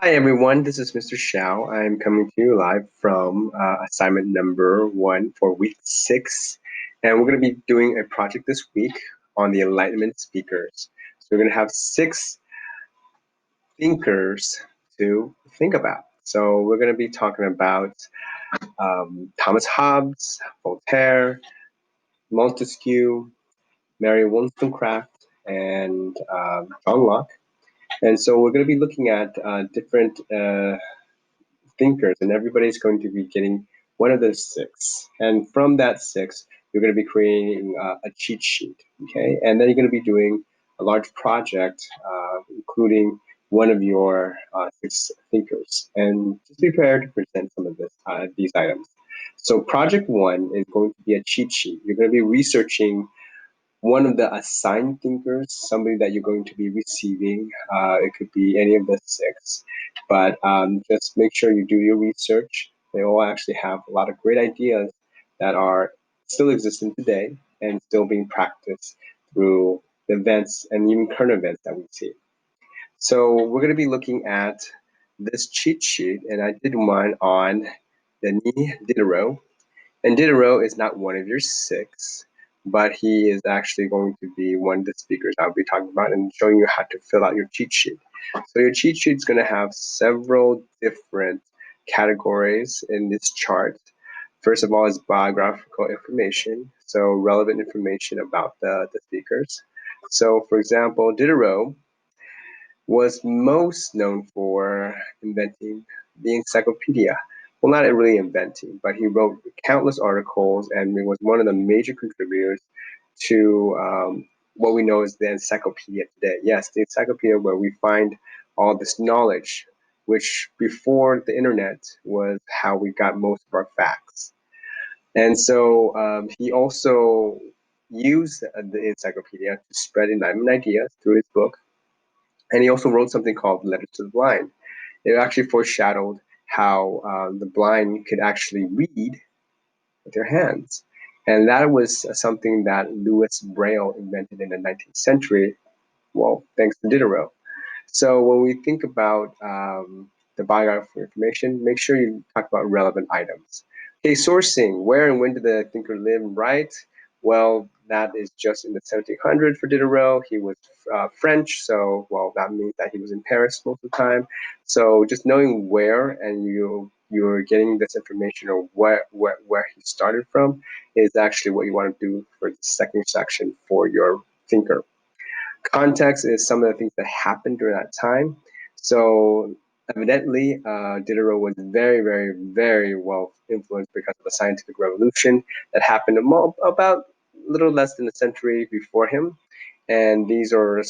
Hi everyone, this is Mr. Xiao. I'm coming to you live from assignment number 1 for week 6. And we're going to be doing a project this week on the Enlightenment speakers. So we're going to have 6 thinkers to think about. So we're going to be talking about Thomas Hobbes, Voltaire, Montesquieu, Mary Wollstonecraft, and John Locke. And so we're going to be looking at different thinkers, and everybody's going to be getting one of those 6. And from that 6, you're going to be creating a cheat sheet, okay? And then you're going to be doing a large project, including one of your 6 thinkers. And just be prepared to present some of these items. So project 1 is going to be a cheat sheet. You're going to be researching one of the assigned thinkers, somebody that you're going to be receiving. It could be any of the 6, but just make sure you do your research. They all actually have a lot of great ideas that are still existing today and still being practiced through the events and even current events that we see. So we're going to be looking at this cheat sheet, and I did one on Denis Diderot. And Diderot is not one of your 6, but he is actually going to be one of the speakers I'll be talking about and showing you how to fill out your cheat sheet. So your cheat sheet is going to have several different categories in this chart. First of all is biographical information, so relevant information about the speakers. So for example, Diderot was most known for inventing the encyclopedia. Well, not really inventing, but he wrote countless articles and was one of the major contributors to what we know as the encyclopedia today. Yes, the encyclopedia where we find all this knowledge, which before the internet was how we got most of our facts. And so he also used the encyclopedia to spread Enlightenment ideas through his book, and he also wrote something called Letters to the Blind. It actually foreshadowed how the blind could actually read with their hands. And that was something that Louis Braille invented in the 19th century, well, thanks to Diderot. So when we think about the biographical information, make sure you talk about relevant items. Okay, sourcing. Where and when did the thinker live and write? Well, that is just in the 1700s for Diderot. He was French, so well, that means that he was in Paris most of the time. So just knowing where and you're getting this information or where he started from is actually what you want to do for the second section for your thinker. Context is some of the things that happened during that time. So evidently, Diderot was very, very, very well influenced because of the scientific revolution that happened about a little less than a century before him. And these are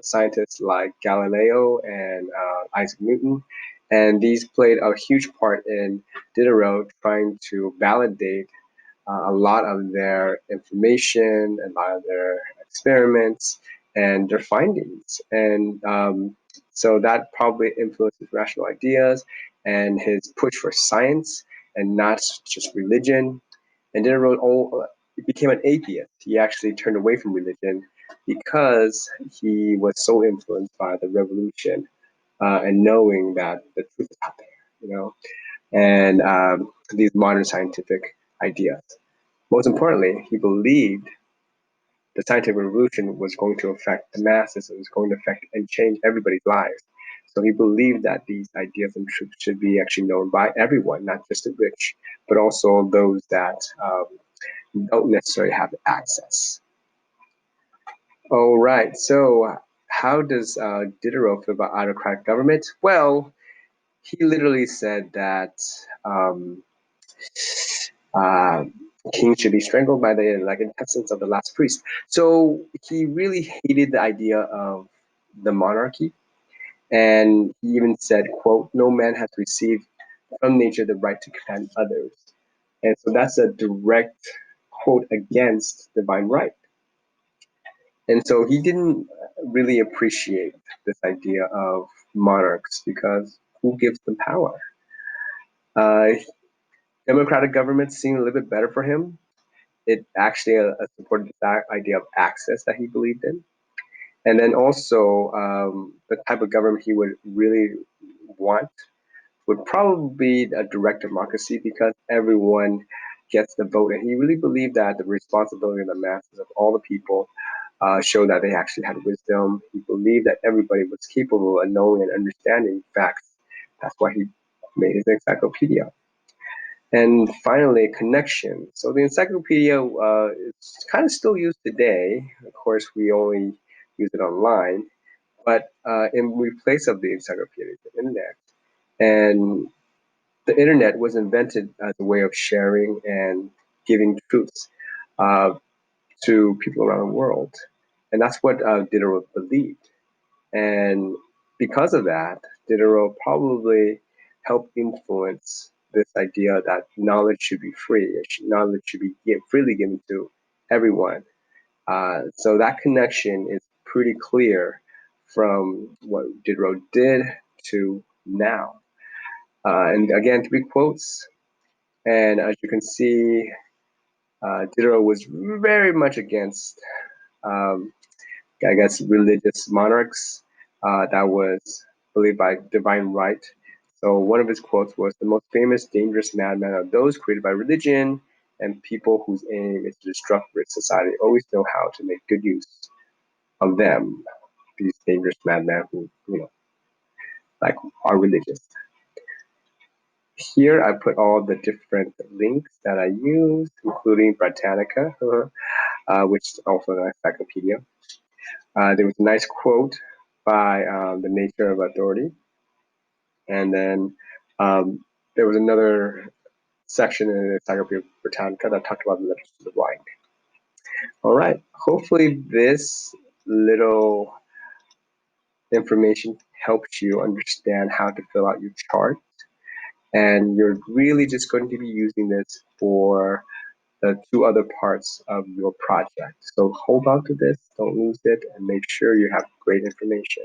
scientists like Galileo and Isaac Newton. And these played a huge part in Diderot trying to validate a lot of their information, a lot of their experiments, and their findings. And so that probably influenced his rational ideas and his push for science and not just religion. And Diderot became an atheist. He actually turned away from religion because he was so influenced by the revolution and knowing that the truth is out there, and these modern scientific ideas. Most importantly, he believed the scientific revolution was going to affect the masses, it was going to affect and change everybody's lives. So he believed that these ideas and truths should be actually known by everyone, not just the rich, but also those that don't necessarily have access. All right, so how does Diderot feel about autocratic government? Well, he literally said that uh, kings should be strangled by the intestines of the last priest. So he really hated the idea of the monarchy, and he even said, quote, "No man has received from nature the right to command others." And so that's a direct quote against divine right. And so he didn't really appreciate this idea of monarchs because who gives them power? Uh, Democratic governments seemed a little bit better for him. It actually supported the idea of access that he believed in. And then also the type of government he would really want would probably be a direct democracy because everyone gets the vote. And he really believed that the responsibility of the masses of all the people showed that they actually had wisdom. He believed that everybody was capable of knowing and understanding facts. That's why he made his encyclopedia. And finally, connection. So the encyclopedia is kind of still used today. Of course, we only use it online, but in replace of the encyclopedia, the internet. And the internet was invented as a way of sharing and giving truths uh, to people around the world. And that's what Diderot believed. And because of that, Diderot probably helped influence this idea that knowledge should be free, knowledge should be freely given to everyone. So that connection is pretty clear from what Diderot did to now. And again, three quotes. And as you can see, Diderot was very much against um, I guess, religious monarchs that was believed by divine right. So one of his quotes was, "The most famous dangerous madmen are those created by religion, and people whose aim is to disrupt rich society always know how to make good use of them." These dangerous madmen who, like, are religious. Here I put all the different links that I used, including Britannica, which is also an encyclopedia. There was a nice quote by The Nature of Authority. And then there was another section in the Encyclopedia Britannica that talked about the letters to the blind. All right. Hopefully, this little information helps you understand how to fill out your chart. And you're really just going to be using this for the two other parts of your project. So hold on to this, don't lose it, and make sure you have great information.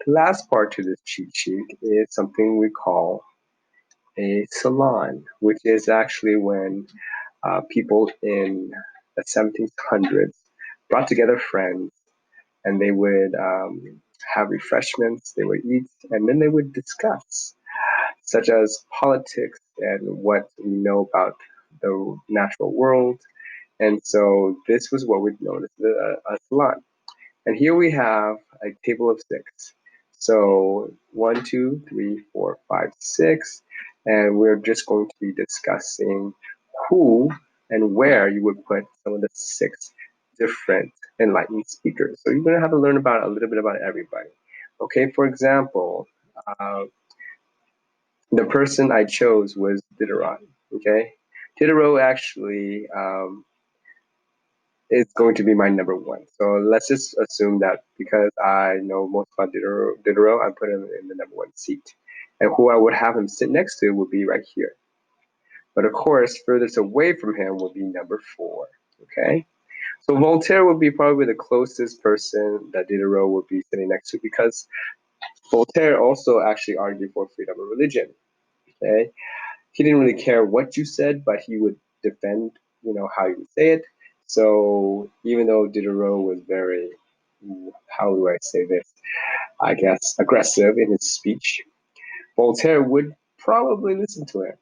The last part to this cheat sheet is something we call a salon, which is actually when people in the 1700s brought together friends and they would have refreshments, they would eat, and then they would discuss, such as politics and what we know about the natural world. And so this was what we've known as a salon. And here we have a table of six. So 1, 2, 3, 4, 5, 6. And we're just going to be discussing who and where you would put some of the six different enlightened speakers. So you're going to have to learn about a little bit about everybody. Okay, for example, uh, the person I chose was Diderot. Okay, Diderot actually is going to be my number one. So let's just assume that because I know most about Diderot, I put him in the number one seat. And who I would have him sit next to would be right here. But of course, furthest away from him would be number four. Okay? So Voltaire would be probably the closest person that Diderot would be sitting next to because Voltaire also actually argued for freedom of religion. Okay? He didn't really care what you said, but he would defend, how you would say it. So even though Diderot was very, how do I say this? I guess aggressive in his speech, Voltaire would probably listen to him.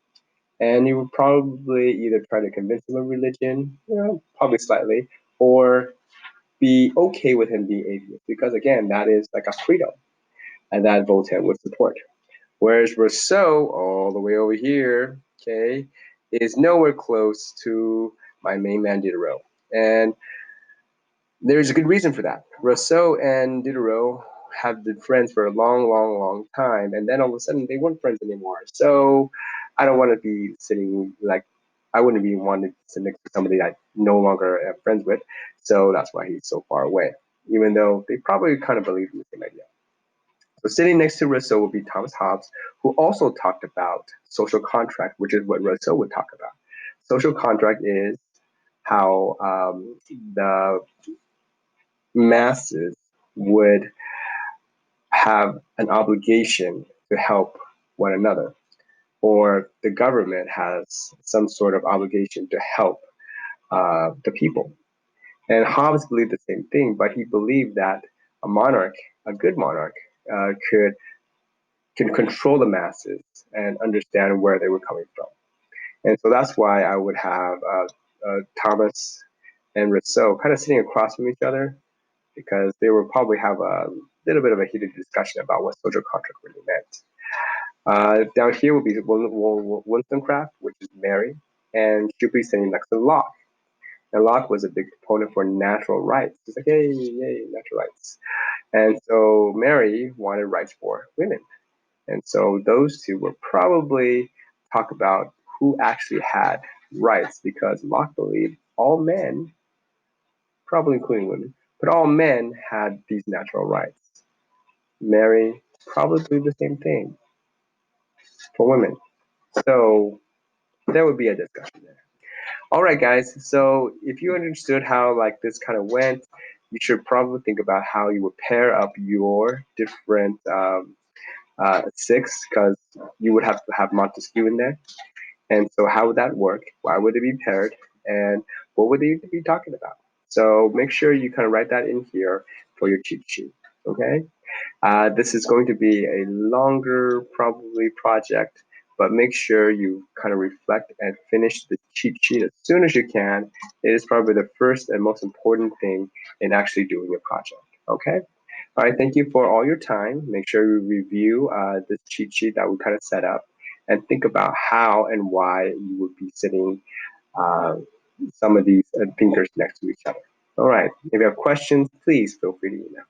And he would probably either try to convince him of religion, probably slightly, or be okay with him being atheist. Because again, that is like a freedom, and that Voltaire would support. Whereas Rousseau, all the way over here, okay, is nowhere close to my main man Diderot. And there's a good reason for that. Rousseau and Diderot have been friends for a long, long, long time, and then all of a sudden they weren't friends anymore. So I don't want to be sitting like I wouldn't be wanting to sit next to somebody I no longer am friends with. So that's why he's so far away, even though they probably kind of believe in the same idea. So sitting next to Rousseau would be Thomas Hobbes, who also talked about social contract, which is what Rousseau would talk about. Social contract is how the masses would have an obligation to help one another, or the government has some sort of obligation to help the people. And Hobbes believed the same thing, but he believed that a monarch, a good monarch, could can control the masses and understand where they were coming from. And so that's why I would have Thomas and Rousseau kind of sitting across from each other, because they would probably have a little bit of a heated discussion about what social contract really meant. Down here will be Wollstonecraft, which is Mary, and she'll be sitting next to Locke. And Locke was a big proponent for natural rights. He's like, yay, yay, natural rights. And so Mary wanted rights for women. And so those two will probably talk about who actually had rights, because Locke believed all men, probably including women, but all men had these natural rights. Mary probably the same thing for women. So there would be a discussion there. All right, guys. So if you understood how like this kind of went, you should probably think about how you would pair up your different six, because you would have to have Montesquieu in there. And so how would that work? Why would it be paired? And what would they be talking about? So make sure you kind of write that in here for your cheat sheet. Okay. This is going to be a longer, probably, project, but make sure you kind of reflect and finish the cheat sheet as soon as you can. It is probably the first and most important thing in actually doing your project. Okay? All right, thank you for all your time. Make sure you review this cheat sheet that we kind of set up and think about how and why you would be sitting uh, some of these thinkers next to each other. All right, if you have questions, please feel free to email.